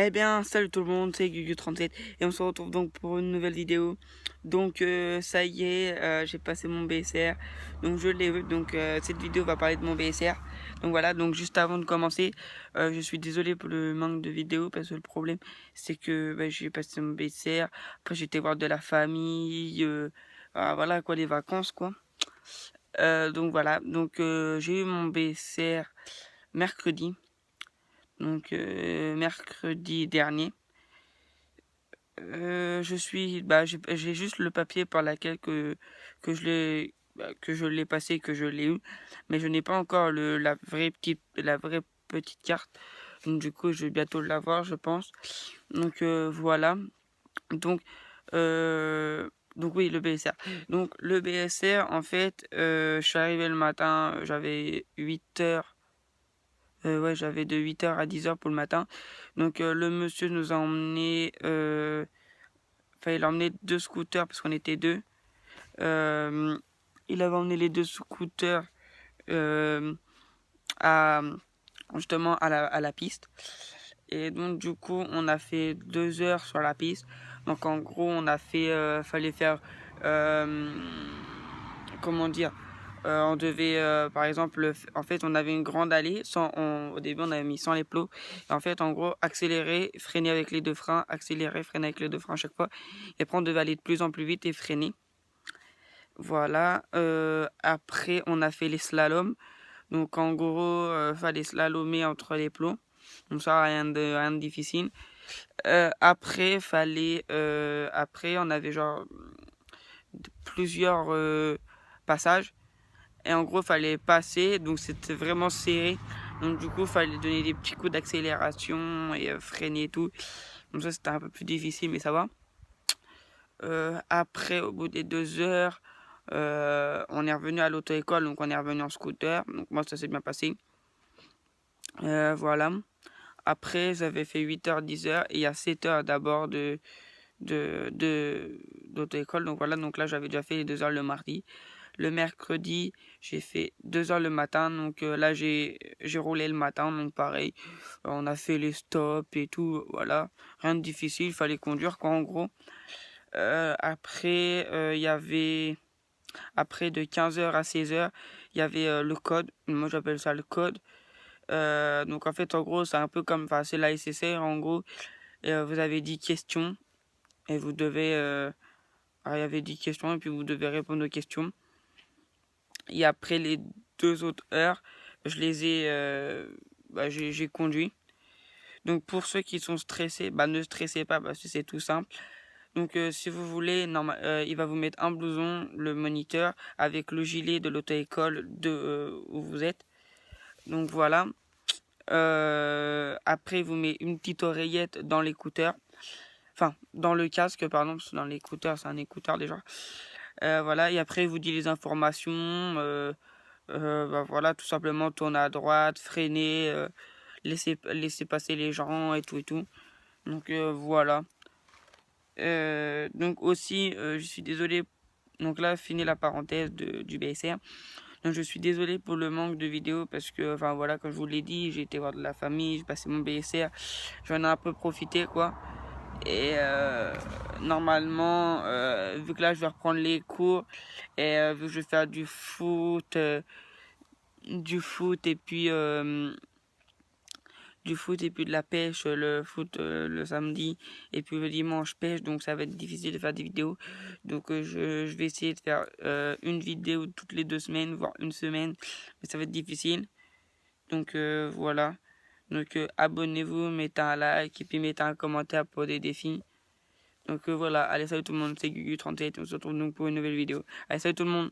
Eh bien, salut tout le monde, c'est Gugu37 et on se retrouve donc pour une nouvelle vidéo. Donc ça y est, j'ai passé mon BSR, donc je l'ai eu. Donc cette vidéo va parler de mon BSR. Donc voilà, donc juste avant de commencer, je suis désolé pour le manque de vidéos parce que le problème c'est que j'ai passé mon BSR, après j'étais voir de la famille, voilà quoi, les vacances quoi. Donc voilà, donc j'ai eu mon BSR mercredi, donc mercredi dernier. J'ai juste le papier par laquelle que je l'ai que je l'ai passé, que je l'ai eu, mais je n'ai pas encore la vraie petite carte. Donc, du coup, je vais bientôt l'avoir, je pense. Donc voilà. Donc donc oui, le BSR. Donc le BSR, en fait, je suis arrivé le matin, j'avais 8 heures. Ouais, j'avais de 8 heures à 10 heures pour le matin. Donc le monsieur nous a emmenés. Fallait l'emmener deux scooters parce qu'on était deux. Euh, il avait emmené les deux scooters euh, à, justement à la piste. Et donc du coup, on a fait 2 heures sur la piste. Donc en gros, on a fait, fallait faire, euh, comment dire, on devait, par exemple, en fait, on avait une grande allée. Au début, on avait mis sans les plots. Et en fait, en gros, accélérer, freiner avec les deux freins, accélérer, freiner avec les deux freins à chaque fois. Et après, on devait aller de plus en plus vite et freiner. Voilà. Après, on a fait les slaloms. Donc, en gros, fallait slalomer entre les plots. Donc ça, rien de difficile. Après, on avait genre plusieurs passages. Et en gros, fallait passer, donc c'était vraiment serré. Donc du coup, fallait donner des petits coups d'accélération et freiner et tout. Donc ça, c'était un peu plus difficile, mais ça va. Après, au bout des 2 heures, on est revenu à l'auto-école, donc on est revenu en scooter. Donc moi, ça s'est bien passé. Voilà. Après, j'avais fait 8 heures, 10 heures, et il y a 7 heures d'abord d'auto-école. Donc voilà, donc là, j'avais déjà fait les 2 heures le mardi. Le mercredi, j'ai fait 2 heures le matin. Donc là, j'ai roulé le matin. Donc pareil, on a fait les stops et tout. Voilà, rien de difficile. Il fallait conduire quoi en gros. Après, il y avait après de 15 heures à 16 heures, il y avait le code. Moi, j'appelle ça le code. Donc en fait, en gros, c'est un peu comme, enfin, c'est la SSR en gros. Et, vous avez 10 questions et vous devez, il y avait 10 questions et puis vous devez répondre aux questions. Et après les 2 autres heures, je les ai, j'ai conduit. Donc pour ceux qui sont stressés, ne stressez pas parce que c'est tout simple. Donc si vous voulez, il va vous mettre un blouson, le moniteur, avec le gilet de l'auto-école où vous êtes. Donc voilà. Après, il vous met une petite oreillette dans l'écouteur. Enfin, dans le casque, pardon, parce que dans l'écouteur, c'est un écouteur déjà. Voilà, et après, il vous dit les informations. Voilà, tout simplement tourner à droite, freiner, laisser passer les gens et tout et tout. Donc voilà. Donc aussi, je suis désolé. Donc là, fini la parenthèse du BSR. Donc je suis désolé pour le manque de vidéos parce que, enfin voilà, comme je vous l'ai dit, j'ai été voir de la famille, j'ai passé mon BSR, j'en ai un peu profité quoi. Et normalement, vu que là je vais reprendre les cours et vu que je vais faire du foot et puis de la pêche, le foot le samedi et puis le dimanche pêche, donc ça va être difficile de faire des vidéos. Donc je vais essayer de faire une vidéo toutes les 2 semaines, voire une semaine, mais ça va être difficile. Donc voilà. Donc abonnez-vous, mettez un like et puis mettez un commentaire pour des défis. Donc voilà, allez salut tout le monde, c'est Gugu37, on se retrouve donc pour une nouvelle vidéo. Allez salut tout le monde.